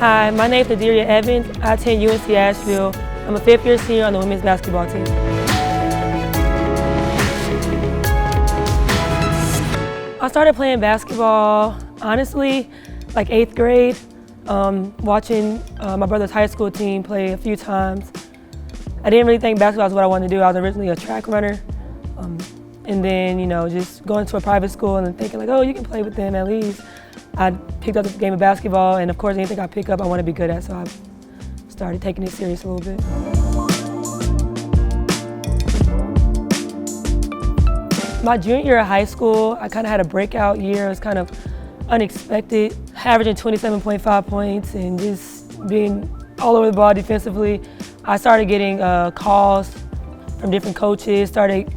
Hi, my name is Nadiria Evans. I attend UNC Asheville. I'm a fifth-year senior on the women's basketball team. I started playing basketball, honestly, like 8th grade, watching my brother's high school team play a few times. I didn't really think basketball was what I wanted to do. I was originally a track runner. And then, just going to a private school and thinking like, oh, you can play with them at least. I picked up the game of basketball, and of course, anything I pick up, I want to be good at, so I started taking it serious a little bit. My junior year of high school, I kind of had a breakout year. It was kind of unexpected, averaging 27.5 points and just being all over the ball defensively. I started getting calls from different coaches, started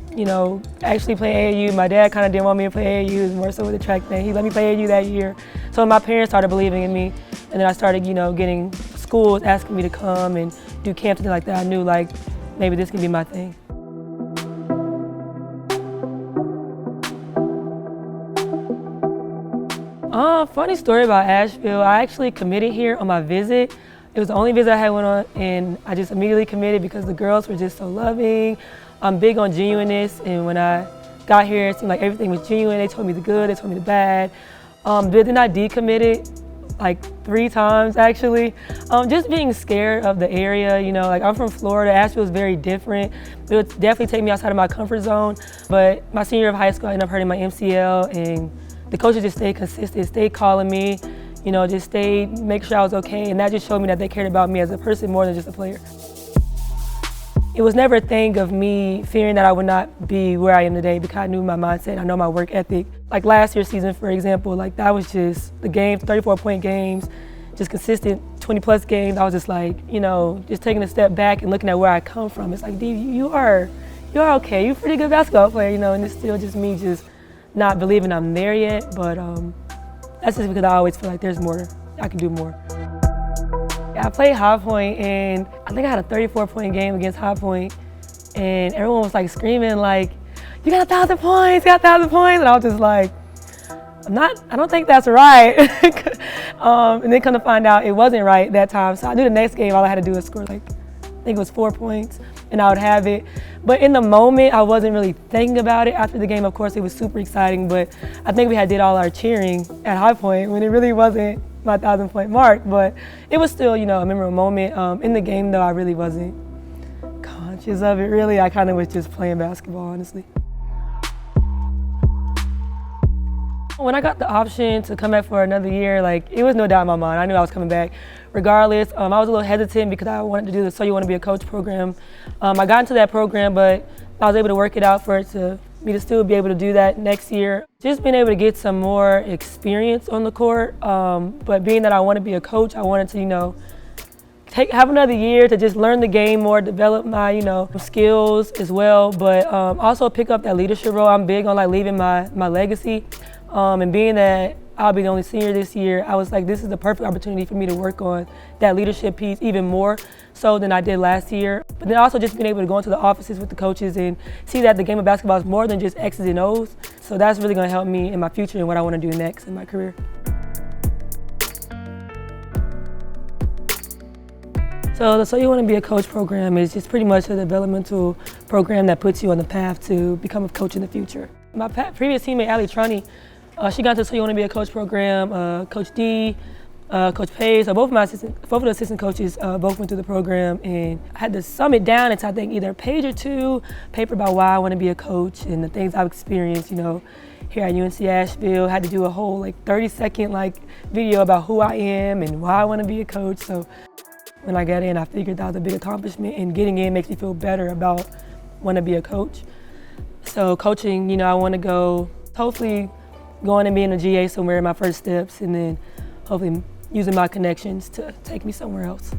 actually playing AAU. My dad kind of didn't want me to play AAU, it was more so with the track thing. He let me play AAU that year. So my parents started believing in me, and then I started, getting schools asking me to come and do camps and like that. I knew like maybe this could be my thing. Funny story about Asheville. I actually committed here on my visit. It was the only visit I had went on, and I just immediately committed because the girls were just so loving. I'm big on genuineness, and when I got here, it seemed like everything was genuine. They told me the good, they told me the bad. But then I decommitted like 3 times actually. Just being scared of the area, like I'm from Florida. Asheville is very different. It would definitely take me outside of my comfort zone. But my senior year of high school, I ended up hurting my MCL, and the coaches just stayed consistent, stayed calling me, just stayed, make sure I was okay, and that just showed me that they cared about me as a person more than just a player. It was never a thing of me fearing that I would not be where I am today because I knew my mindset, I know my work ethic. Like last year's season, for example, like that was just the game, 34-point games, just consistent 20-plus games. I was just like, just taking a step back and looking at where I come from. It's like, D, you're okay, you're a pretty good basketball player, and it's still just me just not believing I'm there yet, but that's just because I always feel like there's more, I can do more. I played High Point, and I think I had a 34-point game against High Point, and everyone was like screaming like, you got 1,000 points, you got 1,000 points, and I was just like, I don't think that's right. And then come to find out it wasn't right that time, so I knew the next game all I had to do was score like, I think it was 4 points, and I would have it. But in the moment, I wasn't really thinking about it. After the game, of course, it was super exciting, but I think we did all our cheering at High Point when it really wasn't my 1,000-point mark, but it was still, a memorable moment. In the game, though, I really wasn't conscious of it, really. I kind of was just playing basketball, honestly. When I got the option to come back for another year, it was no doubt in my mind. I knew I was coming back regardless. I was a little hesitant because I wanted to do the So You Want to Be a Coach program. I got into that program, but I was able to work it out for me to still be able to do that next year. Just being able to get some more experience on the court, but being that I want to be a coach, I wanted to, have another year to just learn the game more, develop my, skills as well, but also pick up that leadership role. I'm big on leaving my legacy, and being that I'll be the only senior this year, I was like, this is the perfect opportunity for me to work on that leadership piece even more so than I did last year. But then also just being able to go into the offices with the coaches and see that the game of basketball is more than just X's and O's. So that's really going to help me in my future and what I want to do next in my career. So the So You Want to Be a Coach program is just pretty much a developmental program that puts you on the path to become a coach in the future. My previous teammate, Ali Trani, she got into the So You Want to Be a Coach program. Coach D, Coach Page, both of the assistant coaches both went through the program, and I had to sum it down into I think either a page or 2 paper about why I want to be a coach and the things I've experienced, here at UNC Asheville. I had to do a whole 30-second video about who I am and why I want to be a coach. So when I got in, I figured that was a big accomplishment, and getting in makes me feel better about wanting to be a coach. So coaching, I want to go, hopefully going and being a GA somewhere in my first steps, and then hopefully using my connections to take me somewhere else.